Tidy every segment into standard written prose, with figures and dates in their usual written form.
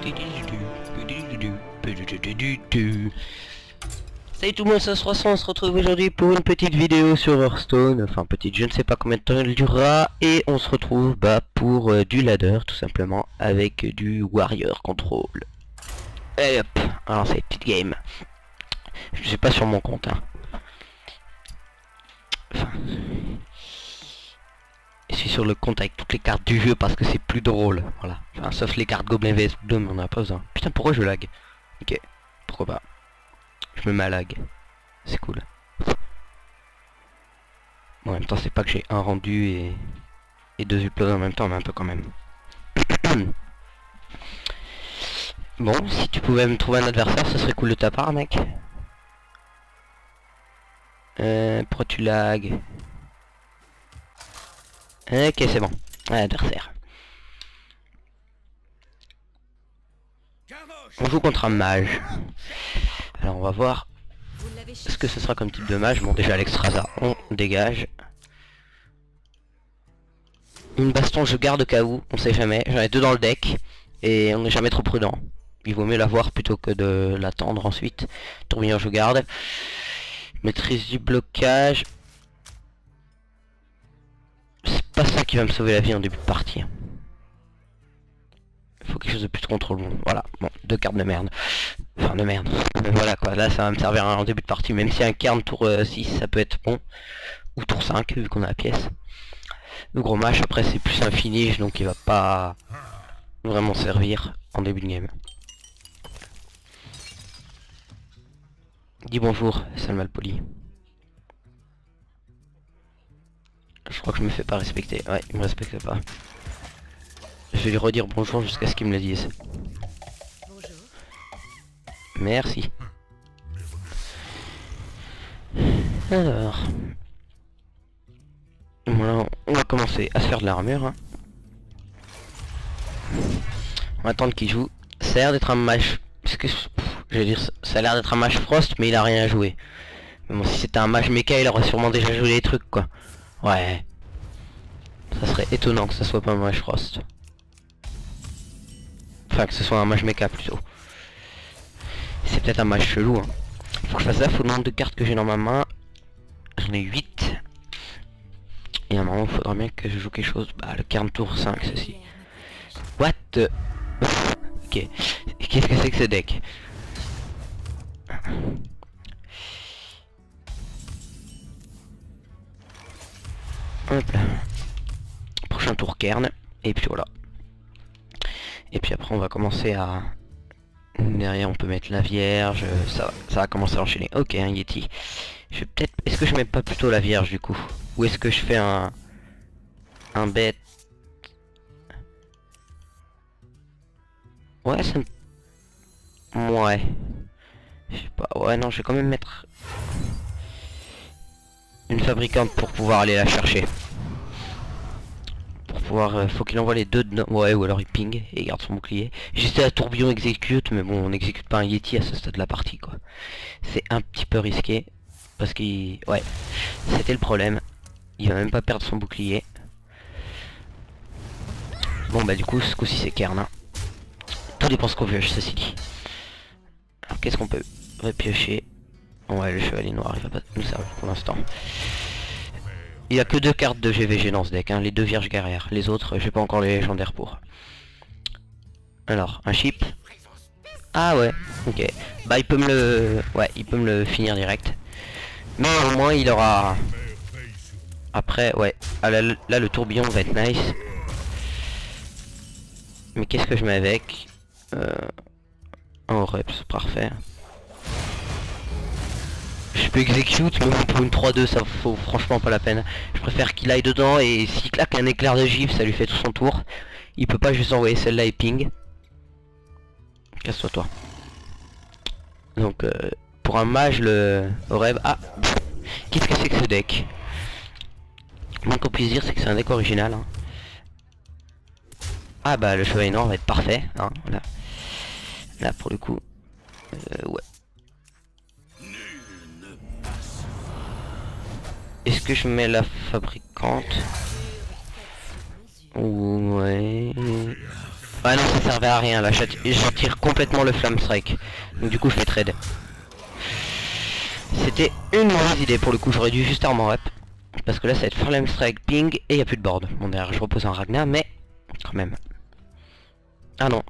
Salut tout le monde, ça se ressent, on se retrouve aujourd'hui pour une petite vidéo sur Hearthstone, enfin petite, je ne sais pas combien de temps elle durera, et on se retrouve pour du ladder tout simplement, avec du warrior control. Et hop, alors c'est une petite game. Je suis pas sur mon compte, hein. Enfin, je suis sur le compte avec toutes les cartes du jeu parce que c'est plus drôle, voilà. Enfin, sauf les cartes Goblin vs Dome, on a pas besoin. Putain, pourquoi je lag? Ok, pourquoi pas. Je me mets à lag. C'est cool. Bon, en même temps, c'est pas que j'ai un rendu et deux uploads en même temps, mais un peu quand même. Bon, si tu pouvais me trouver un adversaire, ce serait cool de ta part, mec. Pourquoi tu lag? Ok, c'est bon. Un adversaire. On joue contre un mage. Alors, on va voir ce que ce sera comme type de mage. Bon, déjà, l'Exstrasza, on dégage. Une baston, je garde au cas où, on sait jamais. J'en ai deux dans le deck. Et on n'est jamais trop prudent. Il vaut mieux l'avoir plutôt que de l'attendre ensuite. Tourbillon, je garde. Maîtrise du blocage. C'est pas ça qui va me sauver la vie en début de partie. Il faut quelque chose de plus de contrôle. Bon, voilà, bon, deux cartes de merde. Enfin, de merde. Voilà quoi, là ça va me servir en début de partie. Même si un cairn tour 6, ça peut être bon. Ou tour 5, vu qu'on a la pièce. Le gros match, après c'est plus un finish, donc il va pas vraiment servir en début de game. Dis bonjour, sale malpoli. Je crois que je me fais pas respecter. Ouais, il me respecte pas. Je vais lui redire bonjour jusqu'à ce qu'il me le dise. Bonjour. Merci. Alors. Voilà, on va commencer à se faire de l'armure. Hein. On va attendre qu'il joue. Ça a l'air d'être un match. Parce que je vais dire, ça a l'air d'être un match Frost, mais il a rien à jouer. Mais bon, si c'était un match mecha, il aurait sûrement déjà joué des trucs quoi. Ouais. Ça serait étonnant que ce soit pas un match Frost. Enfin, que ce soit un match mecha plutôt. C'est peut-être un match chelou. Hein. Faut que je fasse gaffe au nombre de cartes que j'ai dans ma main. J'en ai 8. Et à un moment, il faudra bien que je joue quelque chose. Bah, le cairn tour 5, ceci. What the... Ok. Qu'est-ce que c'est que ce deck? Hop là. Prochain tour cairn. Et puis voilà. Et puis après, on va commencer à... Derrière, on peut mettre la Vierge. Ça va commencer à enchaîner. Ok, un Yeti. Je vais peut-être... Est-ce que je mets pas plutôt la Vierge du coup? Ou est-ce que je fais un bête? Ouais, ça me... Ouais. Je sais pas. Ouais, non, je vais quand même mettre une fabricante pour pouvoir aller la chercher. Pour pouvoir... faut qu'il envoie les deux dedans. Ouais, ou alors il ping et il garde son bouclier. J'étais à tourbillon exécute, mais bon, on n'exécute pas un Yeti à ce stade de la partie, quoi. C'est un petit peu risqué. Parce qu'il... Ouais. C'était le problème. Il va même pas perdre son bouclier. Bon, bah du coup, ce coup-ci c'est cairn. Hein. Tout dépend ce qu'on pioche, ceci dit. Alors qu'est-ce qu'on peut repiocher? Ouais, le chevalier noir il va pas nous servir pour l'instant. Il y a que deux cartes de GVG dans ce deck, hein, les deux vierges guerrières. Les autres, j'ai pas encore les légendaires pour. Alors, un chip. Ah ouais, ok. Bah il peut me le... Ouais, il peut me le finir direct. Mais au moins il aura... Après, ouais. Ah, là, le tourbillon va être nice. Mais qu'est-ce que je mets avec un reps, parfait. Je peux execute, mais pour une 3-2, ça vaut franchement pas la peine. Je préfère qu'il aille dedans et s'il claque un éclair de gifle, ça lui fait tout son tour. Il peut pas juste envoyer celle-là et ping. Casse-toi toi. Donc pour un mage, le rêve... Ah, qu'est-ce que c'est que ce deck? Le moins qu'on puisse dire, c'est que c'est un deck original. Hein. Ah bah le chevalier noir va être parfait. Hein, voilà. Là pour le coup. Ouais. Est-ce que je mets la fabricante? Ouais. Ouais non ça servait à rien là, j'attire complètement le Flame Strike. Donc du coup je fais trade. C'était une mauvaise idée pour le coup, j'aurais dû juste armor up. Parce que là ça va être Flame Strike, ping et il n'y a plus de board. Bon derrière je repose un Ragnar mais quand même. Ah non.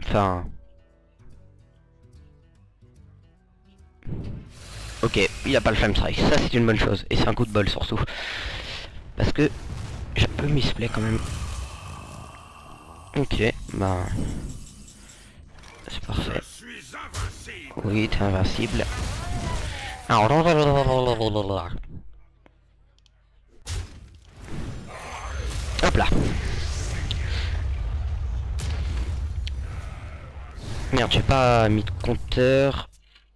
Enfin... Ok, il a pas le Flame Strike, ça c'est une bonne chose. Et c'est un coup de bol surtout. Parce que je peux misplay quand même. Ok, bah... C'est parfait. Oui, t'es invincible. Hop là. Merde, j'ai pas mis de compteur.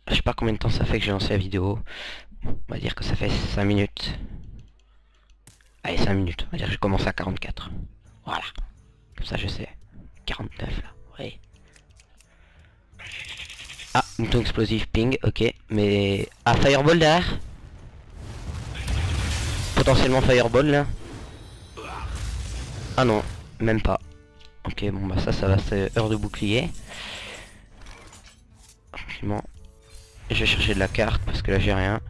Je sais pas combien de temps ça fait que j'ai lancé la vidéo. On va dire que ça fait 5 minutes. Allez, 5 minutes. On va dire que je commence à 44. Voilà. Comme ça je sais. 49 là. Oui. Ah, mouton explosif, ping, ok. Mais... Ah, Fireball derrière. Potentiellement Fireball là. Ah non, même pas. Ok, bon bah ça va, c'est heure de bouclier. Tranquillement. Je vais chercher de la carte parce que là j'ai rien.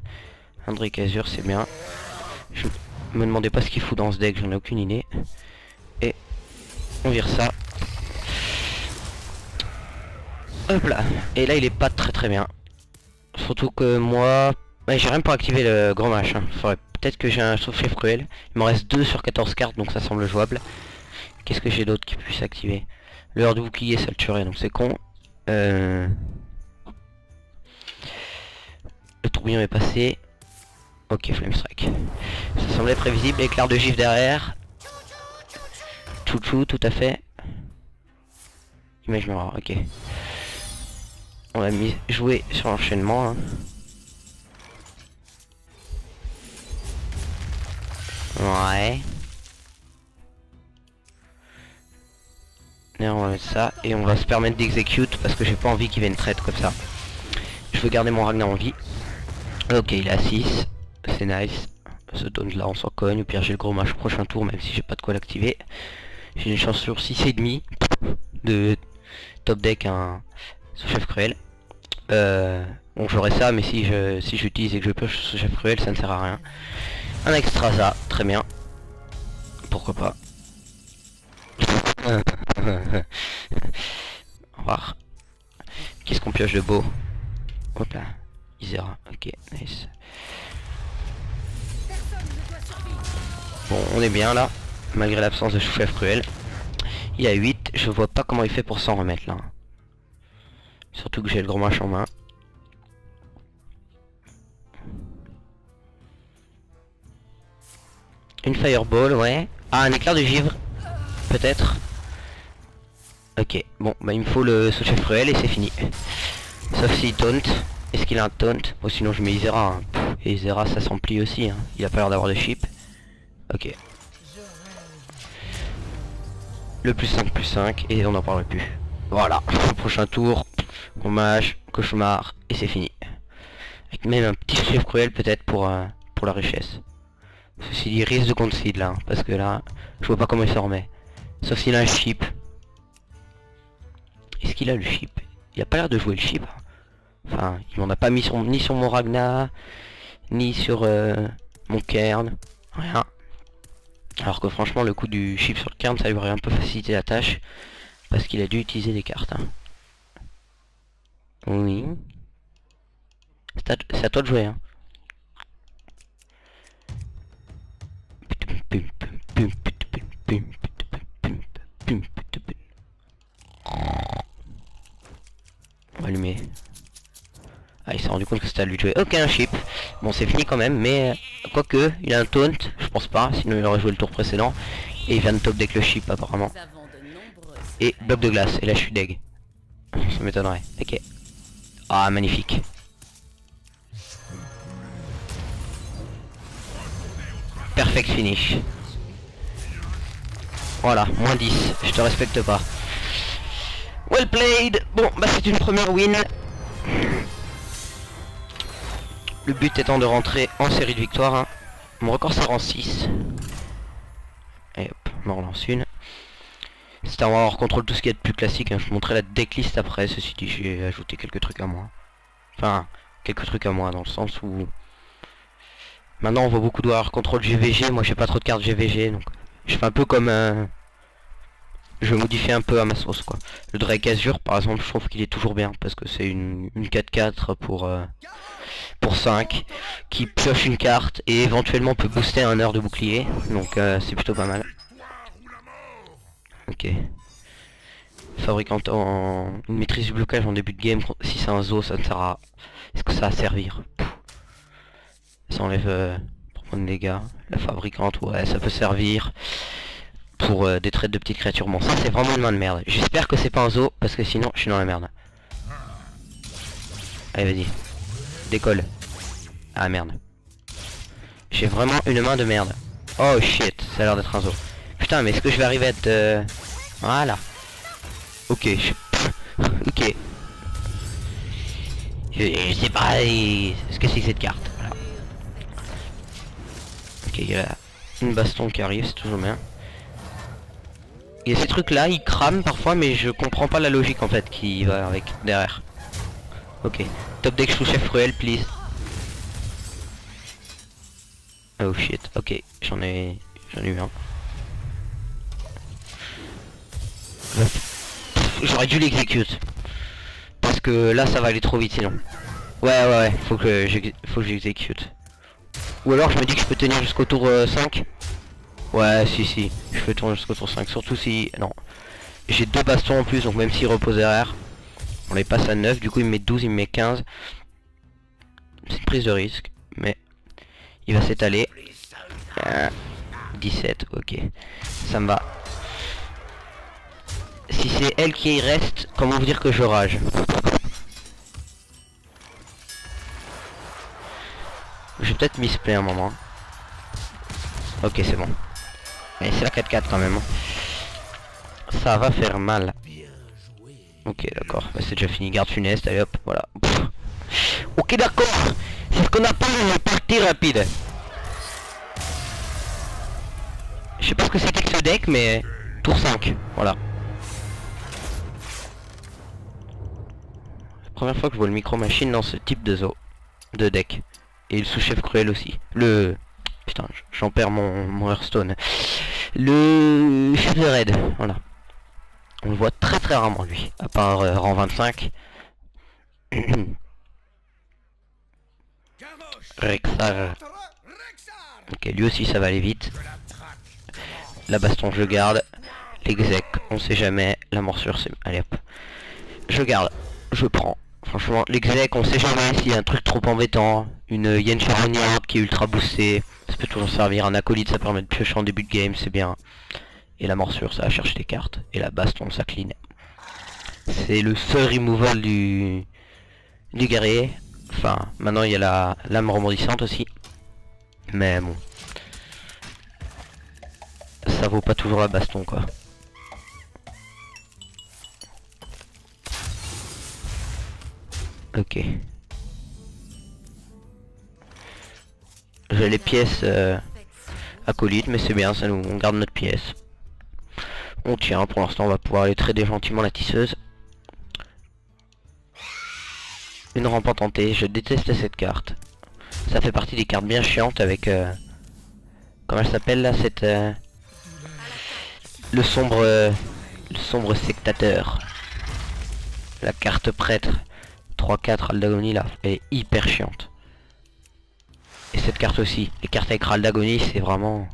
André Azur c'est bien. Je me demandais pas ce qu'il fout dans ce deck, j'en ai aucune idée. Et on vire ça. Hop là. Et là il est pas très bien. Surtout que moi... Ouais, j'ai rien pour activer le grand machin. Faudrait peut-être que j'ai un chef cruel. Il m'en reste 2 sur 14 cartes donc ça semble jouable. Qu'est-ce que j'ai d'autre qui puisse activer? L'heure de bouclier ça le tuerait donc c'est con. Le tourbillon est passé. Ok, Flame Strike. Ça semblait prévisible. Éclair de gif derrière. Chouchou, tout à fait. Image noire, ok. On va jouer sur l'enchaînement. Hein. Ouais. Et on va mettre ça. Et on va se permettre d'execute parce que j'ai pas envie qu'il vienne trade comme ça. Je veux garder mon Ragnar en vie. Ok, il est à 6. C'est nice. Ce taunt là on s'en cogne. Au pire j'ai le gros match prochain tour même si j'ai pas de quoi l'activer. J'ai une chance sur 6,5 de top deck un sous-chef cruel. Bon j'aurai ça mais si j'utilise et que je pioche sous-chef cruel ça ne sert à rien. Un extra ça, très bien. Pourquoi pas. Au revoir. Qu'est-ce qu'on pioche de beau? Hop là. Isera, ok, nice. Bon, on est bien là, malgré l'absence de chef cruel. Il a 8, je vois pas comment il fait pour s'en remettre là. Surtout que j'ai le gros match en main. Une fireball, ouais. Ah, un éclair de givre, peut-être. Ok, bon, bah il me faut le sous-chef cruel et c'est fini. Sauf s'il taunt. Est-ce qu'il a un taunt? Bon, sinon je mets Isera. Hein. Et Isera ça s'emplit aussi. Hein. Il a pas l'air d'avoir de chip. Ok. Le +5/+5 et on n'en parle plus. Voilà. Prochain tour. Hommage, cauchemar et c'est fini. Avec même un petit chef cruel peut-être pour la richesse. Ceci dit, risque de concede là. Hein, parce que là, je vois pas comment il s'en remet. Sauf s'il a un chip. Est-ce qu'il a le chip? Il a pas l'air de jouer le chip. Enfin, il m'en a pas mis ni sur mon Ragnar, ni sur mon Cairn, rien. Alors que franchement, le coup du chip sur le Cairn, ça lui aurait un peu facilité la tâche, parce qu'il a dû utiliser des cartes. Hein. Oui. C'est à toi de jouer. Hein. On va allumer. Ah, il s'est rendu compte que c'était à lui de jouer. Ok, un chip. Bon, c'est fini quand même, mais quoique, il a un taunt, je pense pas, sinon il aurait joué le tour précédent. Et il vient de top deck le chip apparemment. Et bloc de glace, et là je suis deg. Ça m'étonnerait. Ok. Ah, magnifique. Perfect finish. Voilà, moins 10, je te respecte pas. Well played. Bon, bah c'est une première win. Le but étant de rentrer en série de victoires. Hein. Mon record sera en 6. Et hop, on en relance une. Star Wars contrôle tout ce qui est de plus classique, hein. Je te montrerai la decklist après, ceci dit j'ai ajouté quelques trucs à moi. Enfin, quelques trucs à moi dans le sens où... Maintenant on voit beaucoup de Warrior Control GVG, moi j'ai pas trop de cartes GVG, donc je fais un peu comme... Je modifie un peu à ma sauce quoi. Le Drake Azure par exemple je trouve qu'il est toujours bien parce que c'est une 4-4 pour 5 qui pioche une carte et éventuellement peut booster un heure de bouclier, donc c'est plutôt pas mal. Ok. Fabricant en une maîtrise du blocage en début de game, si c'est un zoo ça ne sert à... Est-ce que ça va servir? Ça enlève pour prendre des dégâts. La fabricante, ouais ça peut servir pour des traites de petites créatures. Bon ça c'est vraiment une main de merde. J'espère que c'est pas un zoo parce que sinon je suis dans la merde. Allez vas-y. Décolle. Ah merde. J'ai vraiment une main de merde. Oh shit, ça a l'air d'être un zoo. Putain mais est-ce que je vais arriver à être... Voilà. Ok. Ok. Je sais pas ce que c'est cette carte. Voilà. Ok, il y a une baston qui arrive, c'est toujours bien. Il y a ces trucs là, ils crament parfois mais je comprends pas la logique en fait qui va avec derrière. Ok. Top deck sous-chef cruel please. Oh shit, ok, j'en ai eu un. J'aurais dû l'exécute. Parce que là ça va aller trop vite sinon. Ouais, faut que j'exécute. Ou alors je me dis que je peux tenir jusqu'au tour 5. Ouais si, je peux tourner jusqu'au tour 5. Surtout si... Non. J'ai 2 bastons en plus donc même s'il repose derrière. On les passe à 9, du coup il me met 12, il me met 15. C'est une prise de risque. Mais il va s'étaler. 17, ok. Ça me va. Si c'est elle qui y reste, comment vous dire que je rage? Je vais peut-être misplay un moment. Ok c'est bon. Mais c'est la 4-4 quand même. Ça va faire mal. Ok d'accord, bah, c'est déjà fini. Garde funeste, allez hop, voilà. Pff. Ok d'accord. C'est ce qu'on appelle une partie rapide. Je sais pas ce que c'était que ce deck mais... Tour 5, voilà. La première fois que je vois le micro machine dans ce type de zoo. De deck. Et le sous-chef cruel aussi. Le... Putain, j'en perds mon Hearthstone. Le chef de raid, voilà. On le voit très rarement lui, à part rang 25. Rexar. Ok, lui aussi ça va aller vite. La baston je garde. L'exec, on sait jamais. La morsure c'est... Allez hop. Je garde, je prends. Franchement, l'exec, on sait jamais s'il y a un truc trop embêtant. Une Yen Charognard qui est ultra boostée. Ça peut toujours servir. Un acolyte, ça permet de piocher en début de game, c'est bien. Et la morsure, ça va chercher des cartes. Et la baston, ça clean. C'est le seul removal du guerrier. Enfin, maintenant il y a la lame rebondissante aussi. Mais bon. Ça vaut pas toujours la baston quoi. Ok. J'ai les pièces acolytes, mais c'est bien, ça nous, on garde notre pièce. On tient, pour l'instant on va pouvoir aller trader gentiment la tisseuse. Une rampante tentée, je déteste cette carte. Ça fait partie des cartes bien chiantes avec... comment elle s'appelle là cette... le sombre sectateur. La carte prêtre. 3-4 Raldagonie là, elle est hyper chiante. Et cette carte aussi. Les cartes avec Raldagonie c'est vraiment...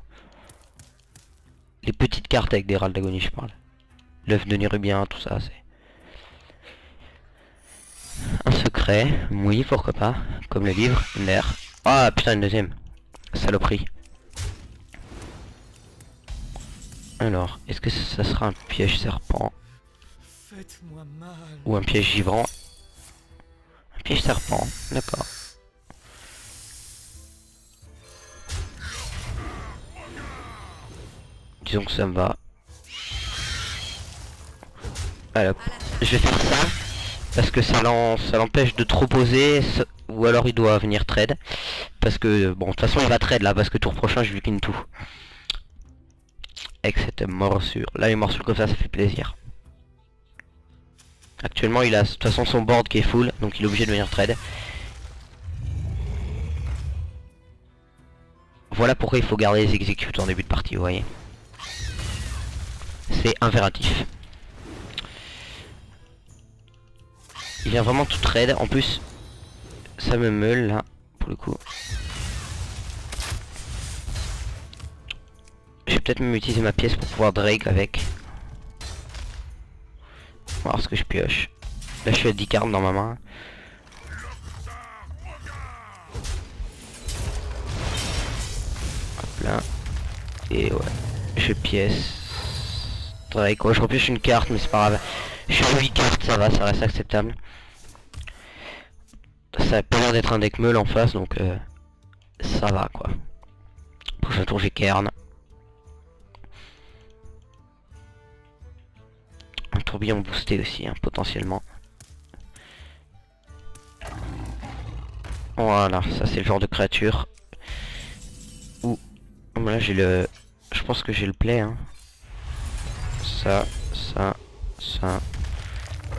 Les petites cartes avec des Raldagonie je parle. L'œuf de Nérubien, tout ça c'est... Un secret, oui pourquoi pas. Comme le livre, une air. Ah putain une deuxième. Saloperie. Alors, est-ce que ça sera un piège serpent? Ou un piège givrant? Un piège serpent, d'accord. Disons que ça me va. Alors, je vais faire ça. Parce que ça l'empêche de trop poser. Ou alors il doit venir trade. Parce que, bon, de toute façon il va trade là. Parce que tour prochain je lui clean tout. avec cette morsure. Là les morsures comme ça fait plaisir. Actuellement il a de toute façon son board qui est full, donc il est obligé de venir trade. Voilà pourquoi il faut garder les exécutes en début de partie, vous voyez. C'est impératif. Il vient vraiment tout trade. En plus, ça me meule là, pour le coup. Je vais peut-être même utiliser ma pièce pour pouvoir Drake avec. On va voir ce que je pioche. Là je suis à 10 cartes dans ma main. Hop là. Et ouais. Je pièce. Drake, ouais, je repioche une carte mais c'est pas grave. Je suis à 8 cartes, ça va, ça reste acceptable. Ça a pas l'air d'être un deck meule en face donc ça va quoi. Prochain tour j'ai Kern. Un tourbillon boosté aussi hein, potentiellement. Voilà, ça c'est le genre de créature où là j'ai le... Je pense que j'ai le play hein. Ça.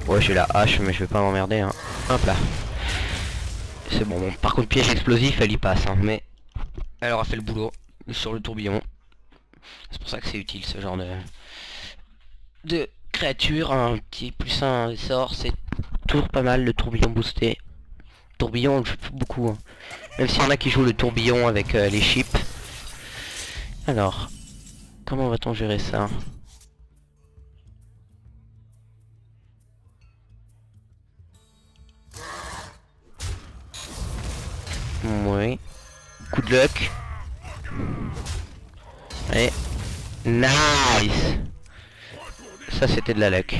Ouais j'ai la hache mais je vais pas m'emmerder hein. Hop là. C'est bon, bon, par contre piège explosif elle y passe hein, mais elle aura fait le boulot sur le tourbillon. C'est pour ça que c'est utile ce genre de créature. Un petit plus un sort, c'est toujours pas mal le tourbillon boosté. Tourbillon on le joue beaucoup hein. Même s'il y en a qui jouent le tourbillon avec les chips. Alors, comment va-t-on gérer ça? Oui. Coup de luck. Et nice. Ça c'était de la luck.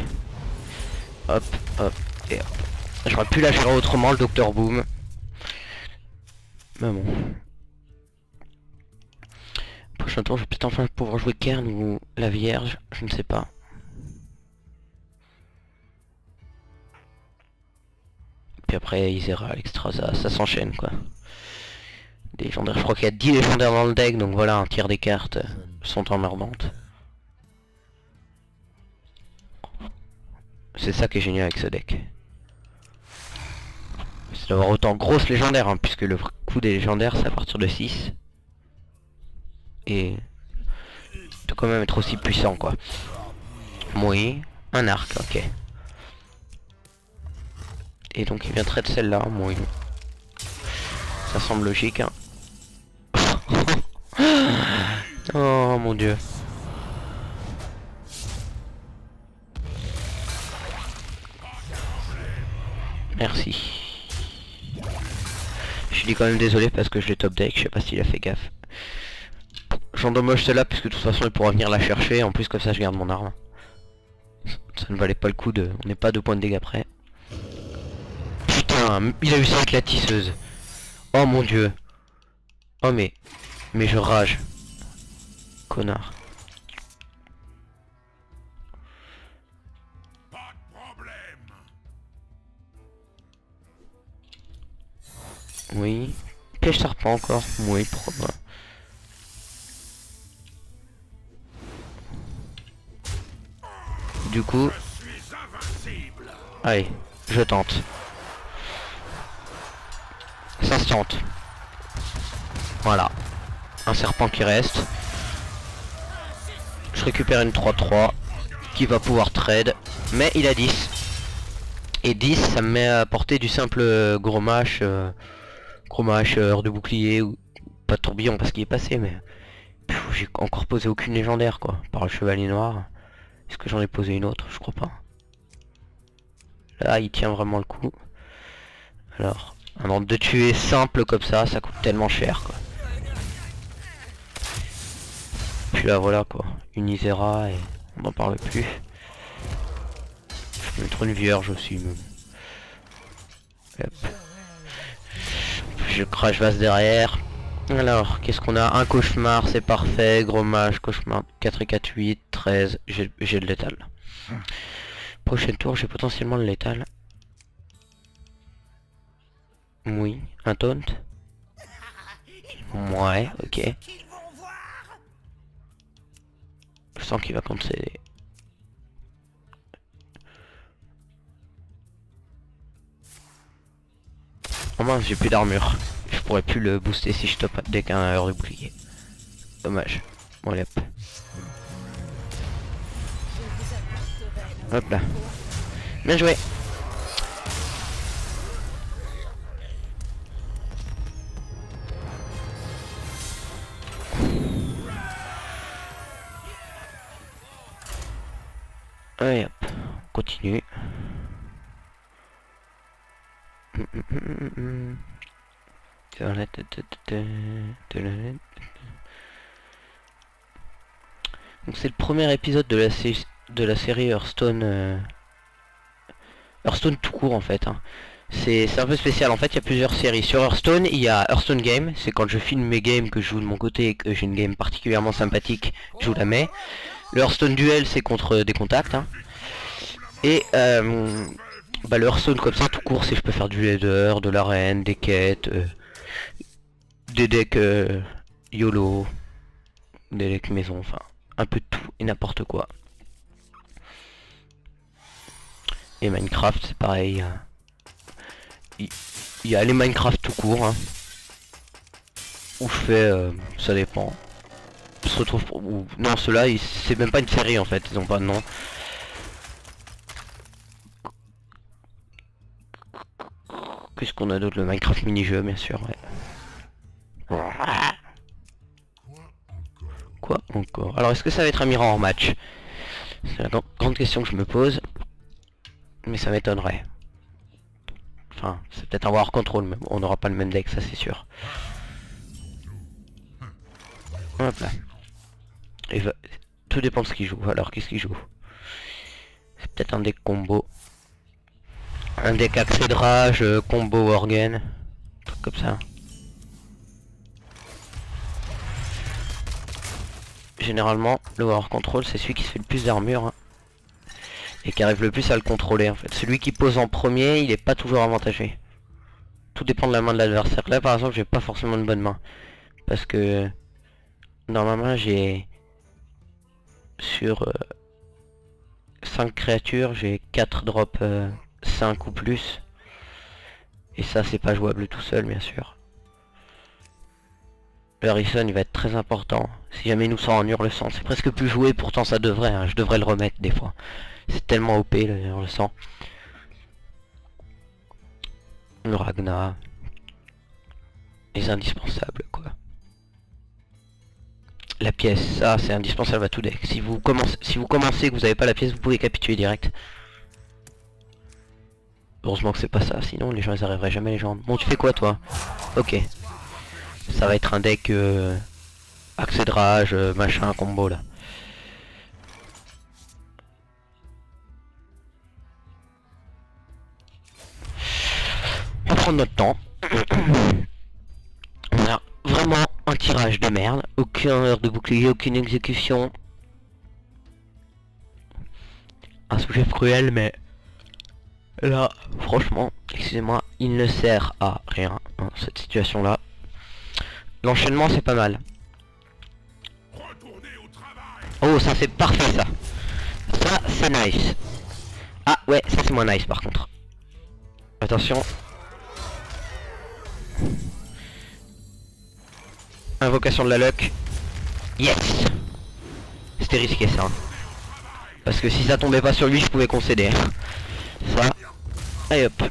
Hop, hop, et hop. J'aurais pu la gérer autrement le Docteur Boom. Mais bon. Prochain tour je vais peut-être enfin pouvoir jouer Kern ou la Vierge. Je ne sais pas. Puis après Isera, l'extra, ça s'enchaîne quoi. Légendaires, je crois qu'il y a 10 légendaires dans le deck, donc voilà, un tiers des cartes sont emmerdantes. C'est ça qui est génial avec ce deck. C'est d'avoir autant grosses légendaires, hein, puisque le coût des légendaires c'est à partir de 6. Et de quand même être aussi puissant quoi. Oui, un arc, ok. Et donc il vient traiter celle-là, oui. Ça semble logique, hein. Oh mon dieu. Merci. Je dis quand même désolé parce que je l'ai top deck, je sais pas s'il a fait gaffe. J'endommage celle-là puisque de toute façon il pourra venir la chercher, en plus comme ça je garde mon arme. Ça ne valait pas le coup de... On n'est pas 2 points de dégâts près. Putain, il a eu ça avec la tisseuse. Oh mon dieu. Oh mais... Mais je rage. Connard. Oui. Piège serpent encore. Oui, pourquoi pas. Du coup... Allez, je tente. Ça se tente. Voilà. Un serpent qui reste. Je récupère une 3-3 qui va pouvoir trade. Mais il a 10. Et 10 ça me met à portée du simple gros mâche. Gros mâche, heure de bouclier ou pas de tourbillon parce qu'il est passé mais... J'ai encore posé aucune légendaire quoi. Par le chevalier noir. Est-ce que j'en ai posé une autre? Je crois pas. Là il tient vraiment le coup. Alors, un ordre de tuer simple comme ça coûte tellement cher quoi. Puis là voilà quoi, une Isera et on n'en parle plus. Je vais mettre une vierge aussi même. Hop. Je crash vase derrière. Alors, qu'est-ce qu'on a? Un cauchemar, c'est parfait. Gros mage, cauchemar, 4 et 4, 8, 13. J'ai le létal. Prochain tour, j'ai potentiellement le létal. Oui, un taunt. Ouais, ok. Je sens qu'il va concéder. Oh mince, j'ai plus d'armure. Je pourrais plus le booster si je top dès qu'un heure de bouclier. Dommage. Bon allez hop. Hop là. Bien joué. Allez hop. On continue. Donc c'est le premier épisode de la série Hearthstone. Hearthstone tout court en fait. Hein. C'est un peu spécial. En fait, il y a plusieurs séries. Sur Hearthstone, il y a Hearthstone Game. C'est quand je filme mes games que je joue de mon côté et que j'ai une game particulièrement sympathique, je vous la mets. Le Hearthstone Duel, c'est contre des contacts. Hein. Et bah, le Hearthstone comme ça tout court, c'est je peux faire du leader, de l'arène, des quêtes, des decks YOLO, des decks maison, enfin un peu de tout et n'importe quoi. Et Minecraft c'est pareil. Il y a les Minecraft tout court. Hein, où je fais, ça dépend. Se retrouve ou non, ceux-là c'est même pas une série en fait, ils ont pas de nom. Qu'est-ce qu'on a d'autre? Le Minecraft mini-jeu bien sûr, ouais. Quoi encore? Alors est-ce que ça va être un Mirror match? C'est la grande question que je me pose. Mais ça m'étonnerait. Enfin, c'est peut-être un War Control, mais on n'aura pas le même deck, ça c'est sûr. Hop là. Et tout dépend de ce qu'il joue. Alors qu'est-ce qu'il joue? C'est peut-être un deck combo. Un deck accès de rage, combo Worgen. Un truc comme ça. Généralement, le War Control, c'est celui qui se fait le plus d'armure. Hein, et qui arrive le plus à le contrôler en fait. Celui qui pose en premier, il est pas toujours avantagé. Tout dépend de la main de l'adversaire. Là par exemple, j'ai pas forcément une bonne main. Parce que dans ma main, j'ai sur 5 créatures, j'ai 4 drops 5 ou plus. Et ça, c'est pas jouable tout seul, bien sûr. Le Harrison, il va être très important. Si jamais il nous sort en hurle-sang, c'est presque plus joué, pourtant ça devrait. Hein, je devrais le remettre des fois. C'est tellement OP le hurle-sang. Le Ragnar. Les indispensables, quoi. La pièce, ça c'est indispensable à tout deck. Si vous commencez que vous n'avez pas la pièce, vous pouvez capituler direct. Heureusement que c'est pas ça, sinon les gens ils arriveraient jamais les gens. Bon, tu fais quoi toi? Ok. Ça va être un deck accès de rage, machin, combo là. On va prendre notre temps. On a vraiment un tirage de merde. Aucune heure de bouclier, aucune exécution. Un sujet cruel, mais là, franchement, excusez-moi, il ne sert à rien, hein, cette situation-là. L'enchaînement, c'est pas mal. Oh, ça c'est parfait, ça. Ça, c'est nice. Ah, ouais, ça c'est moins nice, par contre. Attention. Invocation de la luck. Yes. C'était risqué, ça. Hein. Parce que si ça tombait pas sur lui, je pouvais concéder. Ça. Allez hop.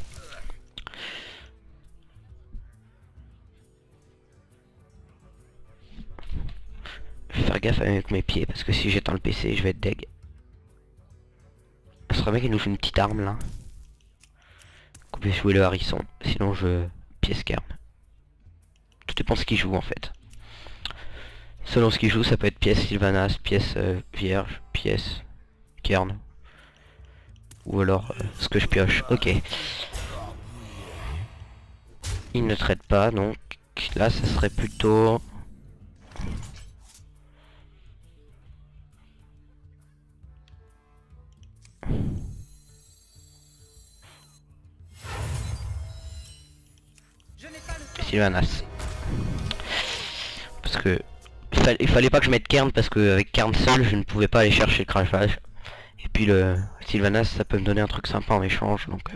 Je vais faire gaffe avec mes pieds parce que si j'éteins le PC, je vais être deg. Ce serait bien qu'il nous fait une petite arme là. Qu'on puisse jouer le Harrison. Sinon je pièce Kern. Tout dépend de ce qu'il joue en fait. Selon ce qu'il joue, ça peut être pièce Sylvanas, pièce Vierge, pièce Kern. Ou alors ce que je pioche. Ok. Il ne traite pas donc là ça serait plutôt... Sylvanas. Parce que il fallait pas que je mette Kern parce que avec Kern seul je ne pouvais pas aller chercher le crachage. Et puis le Sylvanas ça peut me donner un truc sympa en échange, donc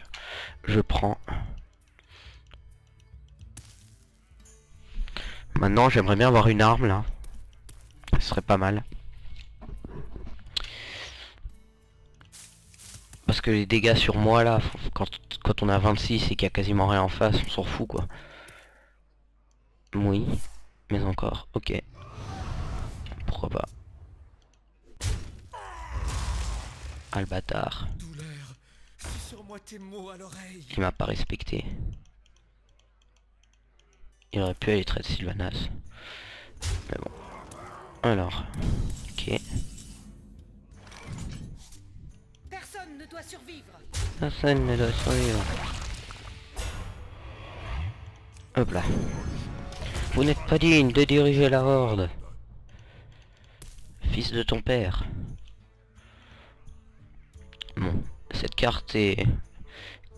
je prends. Maintenant j'aimerais bien avoir une arme là. Ce serait pas mal. Parce que les dégâts sur moi là, quand on a 26 et qu'il y a quasiment rien en face, on s'en fout quoi. Oui, mais encore, ok. Pourquoi pas. Ah le bâtard. Il m'a pas respecté. Il aurait pu aller traiter Sylvanas. Mais bon. Alors. Ok. Personne ne doit survivre. Personne ne doit survivre. Hop là. Vous n'êtes pas digne de diriger la horde. Fils de ton père. Bon. Cette carte est...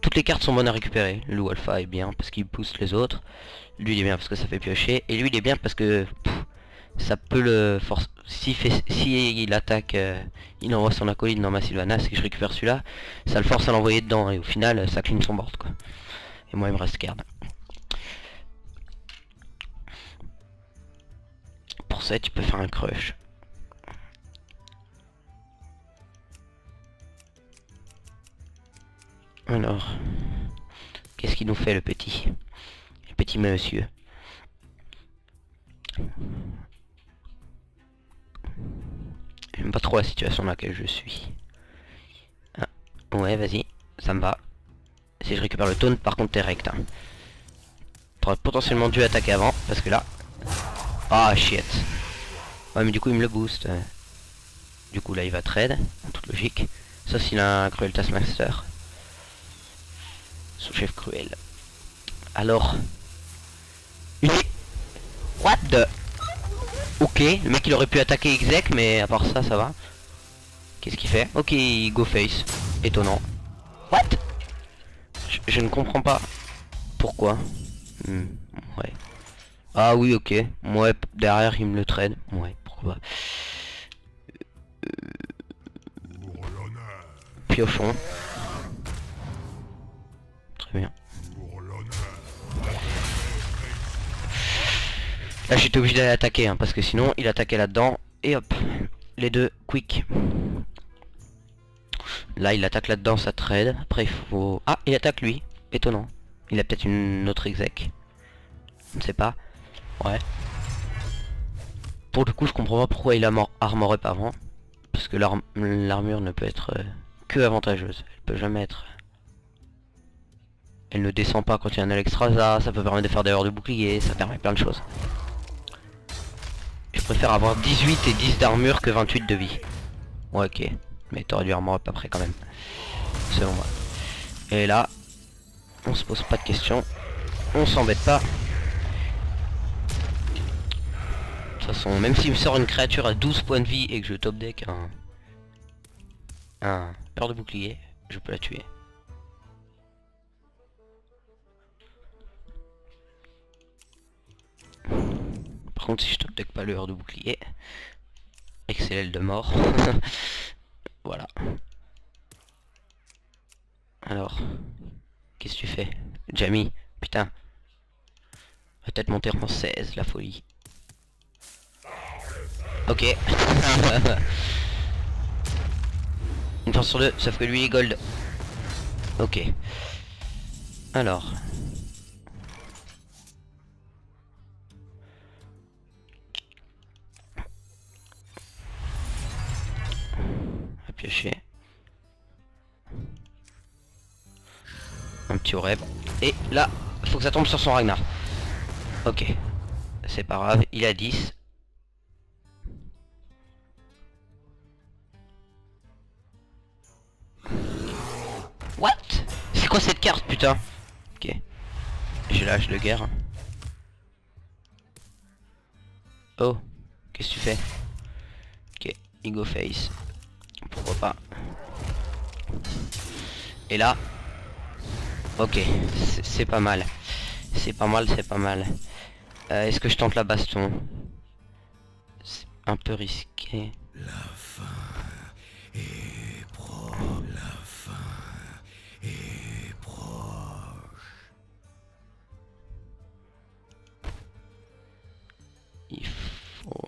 Toutes les cartes sont bonnes à récupérer. Le loup alpha est bien parce qu'il pousse les autres. Lui il est bien parce que ça fait piocher. Et lui il est bien parce que... ça peut le force. Si il attaque, il envoie son acolyte dans ma Sylvanas et que je récupère celui-là, ça le force à l'envoyer dedans et au final ça clean son board quoi. Et moi il me reste card. Pour ça tu peux faire un crush. Alors, qu'est-ce qu'il nous fait le petit monsieur? J'aime pas trop la situation dans laquelle je suis. Ah, ouais, vas-y, ça me va. Si je récupère le taunt, par contre, t'es rect. Hein. T'aurais potentiellement dû attaquer avant, parce que là... Ah, shit. Ouais, mais du coup, il me le booste. Du coup, là, il va trade, en toute logique. Sauf s'il a un Cruel Taskmaster. Sous-chef cruel. Alors... What the... Ok, le mec il aurait pu attaquer exec, mais à part ça, ça va. Qu'est-ce qu'il fait? Ok, go face. Étonnant. What? Je ne comprends pas. Pourquoi? Ouais. Ah oui, ok. Ouais, derrière il me le trade. Ouais, pourquoi pas. Piochon. Très bien. Là j'étais obligé d'aller attaquer hein, parce que sinon il attaquait là-dedans. Et hop. Les deux quick. Là il attaque là-dedans, ça trade. Après il faut... Ah il attaque lui. Étonnant. Il a peut-être une autre exec. Je ne sais pas. Ouais. Pour le coup je comprends pas pourquoi il a armor up avant. Parce que l'armure ne peut être que avantageuse. Elle peut jamais être... Elle ne descend pas quand il y a un extra, ça peut permettre de faire des heures de bouclier, ça permet plein de choses. Je préfère avoir 18 et 10 d'armure que 28 de vie. Ouais ok, mais t'aurais dû armor up après quand même. Selon moi. Et là, on se pose pas de questions. On s'embête pas. De toute façon, même s'il me sort une créature à 12 points de vie et que je top deck un heure de bouclier, je peux la tuer. Par contre si je top deck pas le heure de bouclier, XLL de mort. Voilà. Alors, qu'est-ce que tu fais? Jamie, putain. Va peut-être monter en 16, la folie. Ok. Une chance sur deux, sauf que lui il est gold. Ok. Alors. À piocher. Un petit oreb. Et là, faut que ça tombe sur son Ragnar. Ok. C'est pas grave, il a 10. What? C'est quoi cette carte putain? Ok. J'ai l'âge de guerre. Oh. Qu'est-ce que tu fais? Ok. Ego face. Pourquoi pas. Et là. Ok. C'est pas mal. C'est pas mal, c'est pas mal. Est-ce que je tente la baston? un peu risqué. La fin est proche. La fin est proche. Il faut...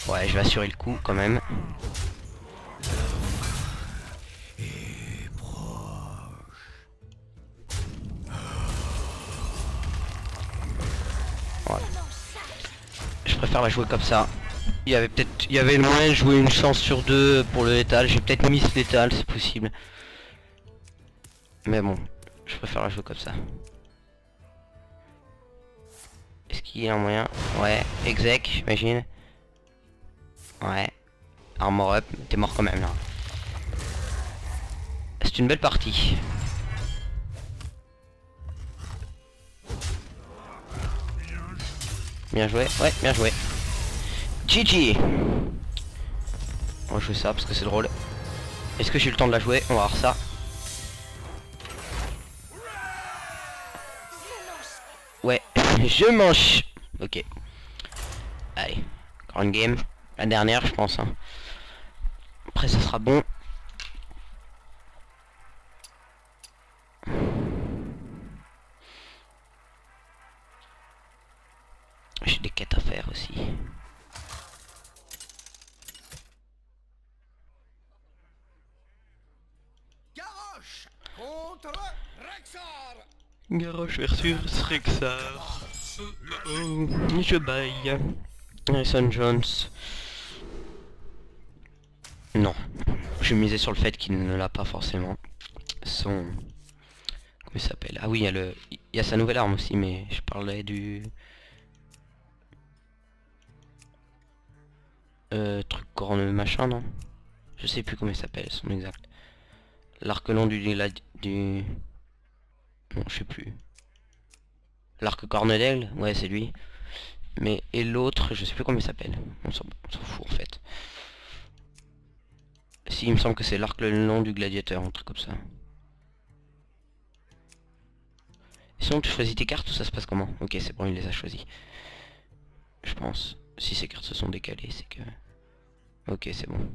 Ouais, je vais assurer le coup quand même. Est proche. Ouais. Je préfère la jouer comme ça. Il y avait le moyen de jouer une chance sur deux pour le létal. J'ai peut-être miss létal, c'est possible. Mais bon, je préfère la jouer comme ça. Est-ce qu'il y a un moyen? Ouais, exec, j'imagine. Ouais. Armor up, t'es mort quand même là. C'est une belle partie. Bien joué, ouais, bien joué. GG. On va jouer ça parce que c'est drôle. Est-ce que j'ai eu le temps de la jouer? On va voir ça. Ouais, je mange. Ok. Allez, encore une game. La dernière, je pense. Hein. Après, ça sera bon. J'ai des quêtes à faire aussi. Garrosh contre Rexar. Garrosh versus Rexar. Oh, je baille. Harrison Jones. Non. Je misais sur le fait qu'il ne l'a pas forcément. Son... Comment il s'appelle? Ah oui, il y a sa nouvelle arme aussi, mais je parlais du... truc corne machin, non? Je sais plus comment il s'appelle, son exact. L'arc long du... Non, je sais plus. L'arc corne d'aigle? Ouais, c'est lui. Mais... Et l'autre, je sais plus comment il s'appelle. On s'en fout, en fait. Si, il me semble que c'est l'arc le long du gladiateur, un truc comme ça. Sinon, tu choisis tes cartes ou ça se passe comment? Ok, c'est bon, il les a choisis. Je pense. Si ces cartes se sont décalées, c'est que... Ok, c'est bon.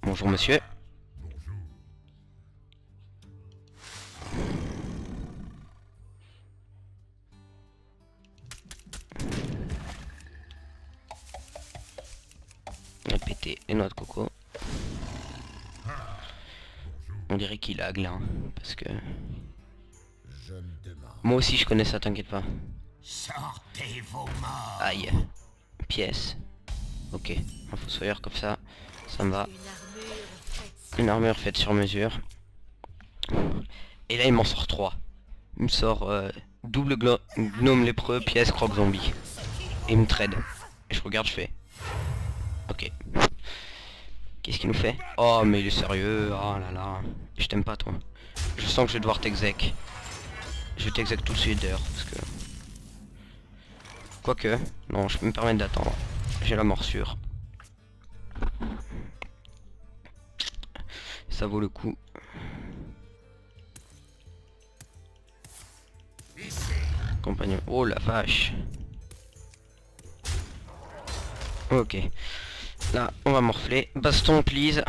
Bonjour, monsieur. On va péter les noix de coco. On dirait qu'il lag là, hein, parce que... Je me demande. Moi aussi je connais ça, t'inquiète pas. Sortez vos morts. Aïe. Pièce. Ok, un fossoyeur comme ça, ça me va. Une armure faite sur mesure. Et là il m'en sort 3. Il me sort double gnome lépreux, pièce, croque zombie. Et il me trade. Et je regarde, je fais... Ok. Qu'est-ce qu'il nous fait? Oh mais il est sérieux, oh là là. Je t'aime pas toi. Je sens que je vais devoir t'exec. Je vais t'exec tout de suite d'ailleurs, parce que... Quoique, non, je peux me permettre d'attendre. J'ai la morsure. Ça vaut le coup. Compagnon. Oh la vache. Ok. Là, on va morfler. Baston, please.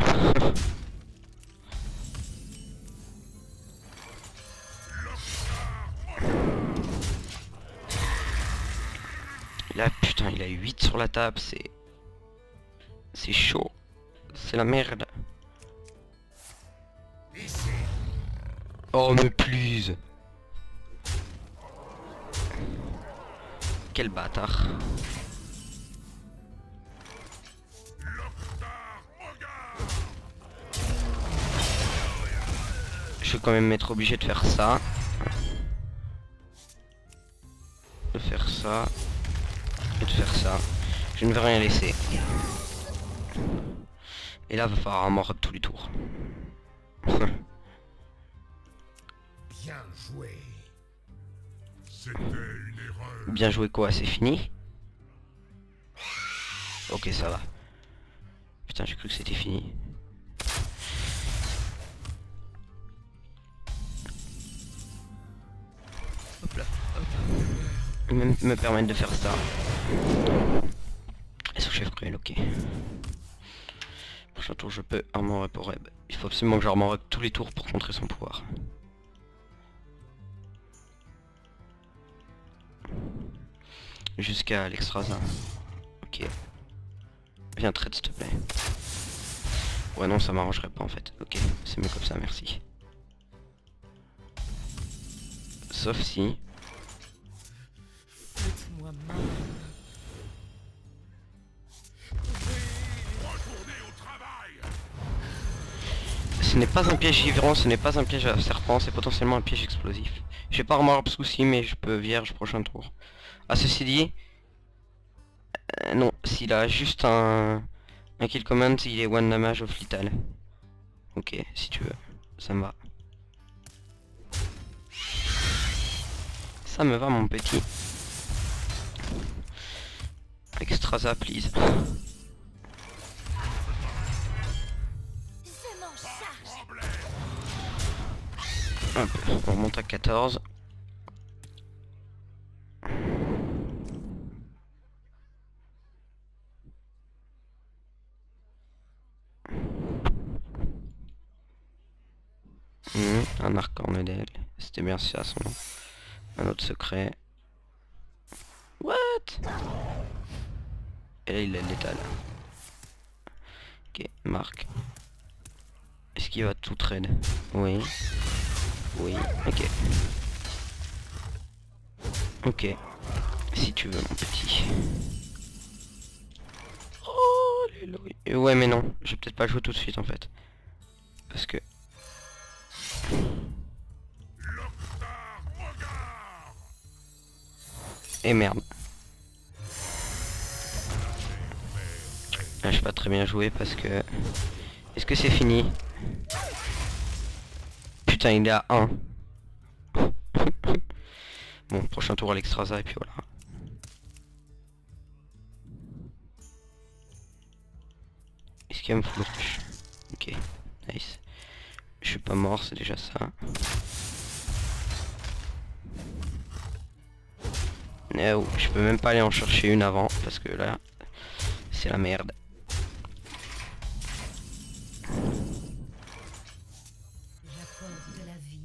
Là, putain, il a 8 sur la table, c'est... C'est chaud. C'est la merde. Oh, mais please. Quel bâtard. Je vais quand même être obligé de faire ça. De faire ça. Et de faire ça. Je ne vais rien laisser. Et là, va falloir un mort tous les tours. Bien joué. C'était une erreur. Bien joué quoi, c'est fini? Ok, ça va. Putain, j'ai cru que c'était fini. me permettre de faire ça. Et sous-chef cruel, ok. Prochain tour je peux armor pour Reb. Il faut absolument que j'armor tous les tours pour contrer son pouvoir. Jusqu'à l'extrasa. Ok. Viens trade s'il te plaît. Ouais non ça m'arrangerait pas en fait. Ok, c'est mieux comme ça, merci. Sauf si... Faites-moi mal. Ce n'est pas un piège givrant, ce n'est pas un piège à serpent, c'est potentiellement un piège explosif. J'ai pas armor souci mais je peux vierge prochain tour. Ah ceci dit... non, s'il a juste un kill command, il est one damage off lethal. Ok, si tu veux, ça me va. Ça me va mon petit. Extrasa please. Hop, on remonte à 14. Un arc cornedel, c'était bien ça son nom. Un autre secret. What? Et là il a l'étal. Ok, marque. Est-ce qu'il va tout trade? Oui. Oui, ok. Ok. Si tu veux mon petit. Oh, les ouais mais non, je vais peut-être pas jouer tout de suite en fait. Parce que... Et merde. Là, je vais pas très bien jouer parce que... Est-ce que c'est fini? Putain, il est à 1. Bon, prochain tour à l'extrasa et puis voilà. Est-ce qu'il va me foutre le rush? Ok, nice. Je suis pas mort, c'est déjà ça. Oh, je peux même pas aller en chercher une avant parce que là c'est la merde. J'apporte de la vie.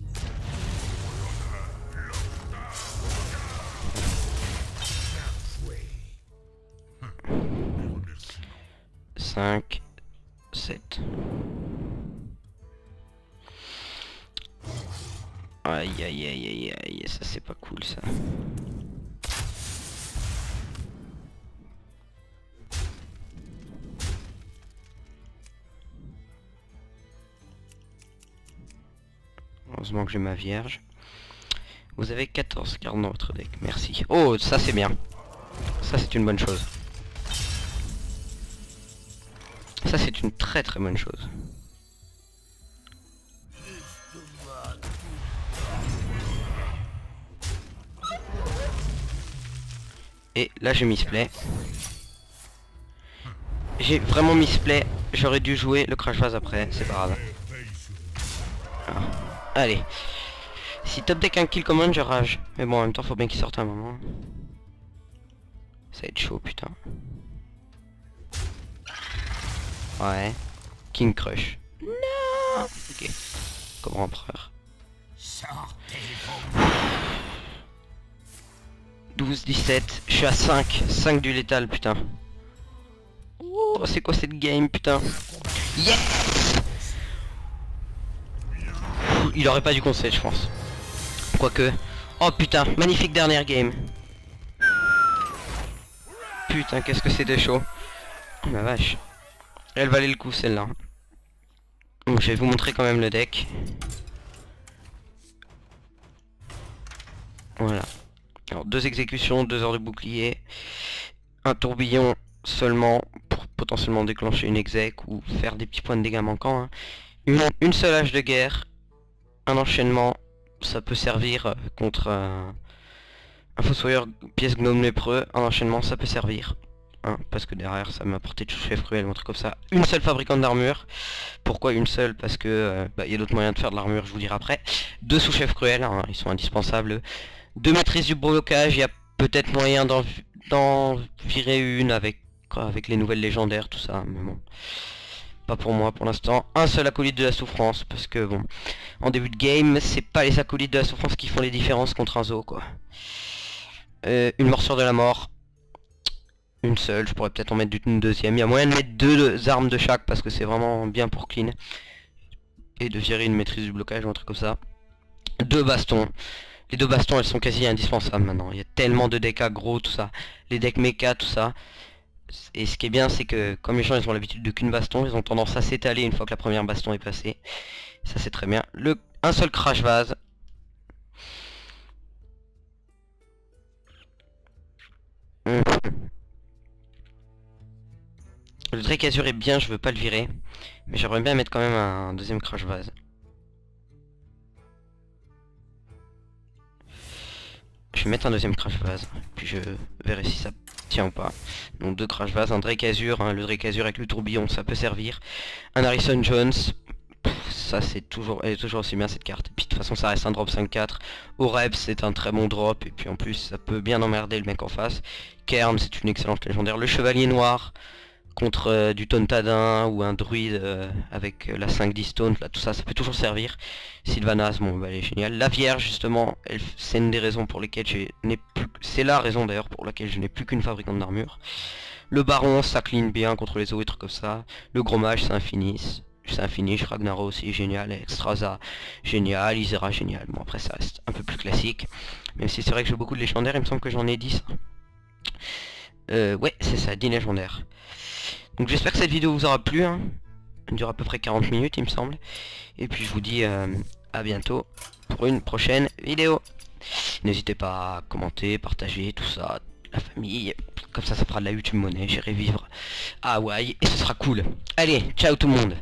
5, 7. Aïe aïe aïe aïe aïe, ça c'est pas cool ça. Heureusement que j'ai ma vierge. Vous avez 14 cartes dans votre deck, merci. Oh, ça c'est bien. Ça c'est une bonne chose. Ça c'est une très très bonne chose. Et là j'ai misplay. J'ai vraiment misplay. J'aurais dû jouer le crash phase après, c'est pas grave. Ah. Allez. Si top deck un kill command, je rage. Mais bon, en même temps, faut bien qu'il sorte un moment. Ça va être chaud, putain. Ouais. King Crush. Non. Ok. Comme empereur. 12, 17. Je suis à 5. 5 du létal, putain. Oh, c'est quoi cette game, putain? Yes. Il aurait pas dû concéder, je pense. Quoique. Oh putain, magnifique dernière game. Putain, qu'est-ce que c'est de chaud. Oh ma vache. Elle valait le coup celle-là. Donc je vais vous montrer quand même le deck. Voilà. Alors 2 exécutions, 2 heures de bouclier. Un tourbillon seulement pour potentiellement déclencher une exec ou faire des petits points de dégâts manquants. Hein. Une seule hache de guerre. Un enchaînement. Ça peut servir contre un fossoyeur pièce gnome lépreux. Un enchaînement ça peut servir. Hein, parce que derrière ça m'a apporté de chef cruel ou un truc comme ça. Une seule fabricante d'armure. Pourquoi une seule? Parce que y a d'autres moyens de faire de l'armure, je vous dirai après. 2 sous-chefs cruels, hein, ils sont indispensables. 2 maîtrises du blocage, il y a peut-être moyen d'en virer une avec les nouvelles légendaires, tout ça, mais bon. Pas pour moi pour l'instant. Un seul acolyte de la souffrance, parce que bon, en début de game, c'est pas les acolytes de la souffrance qui font les différences contre un zoo, quoi. Une morsure de la mort. Une seule, je pourrais peut-être en mettre une deuxième. Il y a moyen de mettre deux armes de chaque, parce que c'est vraiment bien pour clean. Et de virer une maîtrise du blocage ou un truc comme ça. Deux bastons. Les deux bastons, elles sont quasi indispensables maintenant. Il y a tellement de decks aggro, tout ça. Les decks mecha, tout ça. Et ce qui est bien, c'est que comme les gens ils ont l'habitude de qu'une baston, ils ont tendance à s'étaler une fois que la première baston est passée. Ça c'est très bien. Un seul crash vase. Le Drake Azur est bien, je veux pas le virer. Mais j'aimerais bien mettre quand même un deuxième crash vase. Je vais mettre un deuxième crash vase, puis je verrai si ça tient ou pas. Donc deux crash vase, un Drake Azur, hein, le Drake Azur avec le tourbillon, ça peut servir. Un Harrison Jones, ça c'est toujours, elle est toujours aussi bien cette carte. Et puis de toute façon ça reste un drop 5-4. Oreb c'est un très bon drop, et puis en plus ça peut bien emmerder le mec en face. Kern c'est une excellente légendaire. Le Chevalier Noir contre du Tontadin ou un druide avec la 5-10 taunt, là tout ça, ça peut toujours servir. Sylvanas, bon bah elle est géniale. La Vierge justement, c'est une des raisons pour lesquelles je n'ai plus, c'est la raison d'ailleurs pour laquelle je n'ai plus qu'une fabricante d'armure. Le Baron, ça clean bien contre les eaux et trucs comme ça. Le Gros Mage, c'est un finish. C'est un finish. Ragnaro aussi génial. Extraza génial. Isera génial. Bon après ça reste un peu plus classique. Même si c'est vrai que j'ai beaucoup de légendaires, il me semble que j'en ai 10. Ouais c'est ça, 10 légendaires. Donc j'espère que cette vidéo vous aura plu, hein. Elle dure à peu près 40 minutes il me semble. Et puis je vous dis à bientôt pour une prochaine vidéo. N'hésitez pas à commenter, partager, tout ça, la famille. Comme ça fera de la YouTube monnaie, j'irai vivre à Hawaï et ce sera cool. Allez, ciao tout le monde.